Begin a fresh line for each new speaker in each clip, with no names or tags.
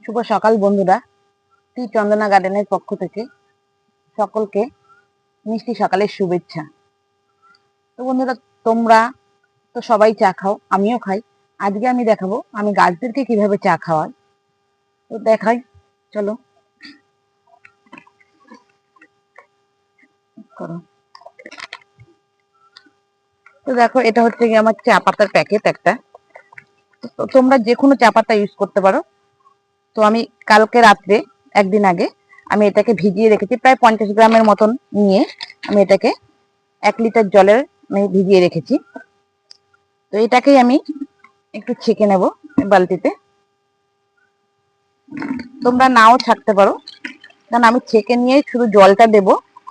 শুভ সকাল বন্ধুরা, টি চন্দনা গার্ডেনের পক্ষ থেকে সকলকে মিষ্টি সকালের শুভেচ্ছা। তো বন্ধুরা, তোমরা তো সবাই চা খাও, আমিও খাই। আজকে আমি দেখাবো আমি গাছদেরকে কিভাবে চা খাওয়াই। তো দেখাই, চলো করো। তো দেখো, এটা হচ্ছে কি আমার চা পাতার প্যাকেট একটা। তো তোমরা যে কোনো চা পাতা ইউজ করতে পারো। তো আমি কালকে রাত্রে, একদিন আগে আমি এটাকে ভিজিয়ে রেখেছি, প্রায় 50 গ্রামের মতন নিয়ে আমি এটাকে 1 লিটার জলের আমি ভিজিয়ে রেখেছি। তো এটাকেই আমি একটু ছেঁকে নেব বালতিতে। তোমরা নাও ছাকতে পারো, কারণ আমি ছেঁকে নিয়ে শুধু জলটা দেব।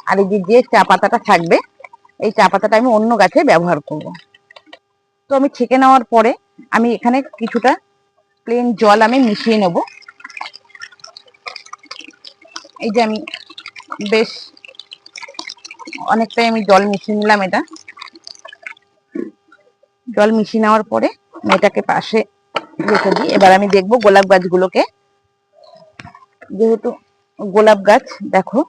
আর এই যে চা পাতাটা থাকবে, এই চা পাতাটা আমি অন্য গাছে ব্যবহার করব। তো আমি ছেঁকে নেওয়ার পরে আমি এখানে কিছুটা প্লেন জল আমি মিশিয়ে নেব। এই যে আমি বেশ অনেকটাই আমি জল মিশিয়ে নিলাম। এটা জল মিশিয়ে নেওয়ার পরে আমি এটাকে পাশে রেখে দিই। এবার আমি দেখবো গোলাপ গাছগুলোকে। যেহেতু গোলাপ গাছ, দেখো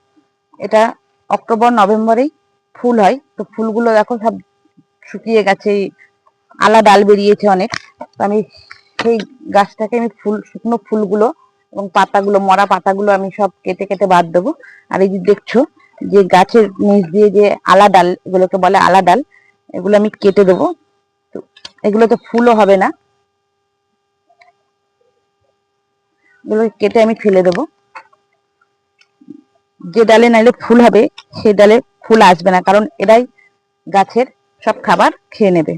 এটা অক্টোবর নভেম্বরেই ফুল হয়। তো ফুলগুলো দেখো সব শুকিয়ে গেছে, আলা ডাল বেরিয়েছে অনেক। তো আমি সেই গাছটাকে আমি শুকনো ফুলগুলো এবং পাতাগুলো, মরা পাতাগুলো আমি সব কেটে কেটে বাদ দেবো। আর এই যে দেখছো যে গাছের নিচ দিয়ে যে আলা ডাল, এগুলোকে বলে আলা ডাল, এগুলো আমি কেটে দেবো। তো এগুলো তো ফুলও হবে না, এগুলো কেটে আমি ফেলে দেবো। যে ডালে নাইলে ফুল হবে, সেই ডালে ফুল আসবে না, কারণ এরাই গাছের সব খাবার খেয়ে নেবে।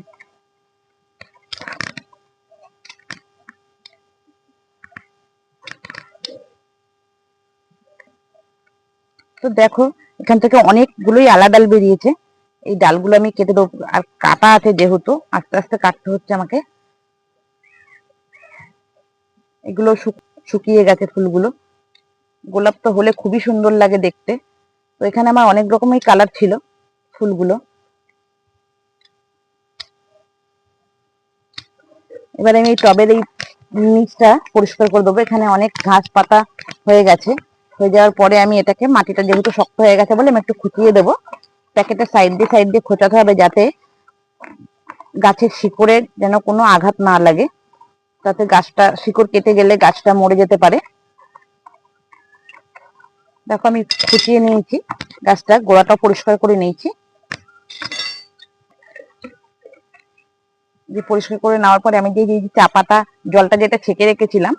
তো দেখো, এখান থেকে অনেকগুলোই আলাদা ডাল বেরিয়েছে। এই ডালগুলো আমি কেটে দেবো। আর কাটা আছে যেহেতু, আস্তে আস্তে কাটতে হচ্ছে আমাকে। এগুলো শুকিয়ে গেছে ফুলগুলো। গোলাপ তো হলে খুবই সুন্দর লাগে দেখতে। তো এখানে আমার অনেক রকমের কালার ছিল ফুলগুলো। এবার আমি এই টবের এই নিচটা পরিষ্কার করে দেবো। এখানে অনেক ঘাস পাতা হয়ে গেছে। হয়ে যাওয়ার পরে আমি এটাকে, মাটিটা যেহেতু শক্ত হয়ে গেছে বলে আমি একটু খুঁচিয়ে দেবো। প্যাকেটের সাইড দিয়ে খোঁচাতে হবে, যাতে গাছের শিকড়ে যেন কোনো আঘাত না লাগে, তাতে গাছটা, শিকড় কেটে গেলে গাছটা মরে যেতে পারে। দেখো আমি খুঁচিয়ে নিয়েছি, গাছটা গোড়াটা পরিষ্কার করে নিয়েছি। যে পরিষ্কার করে নেওয়ার পরে আমি যে চা পাতা জলটা যেটা ছেঁকে রেখেছিলাম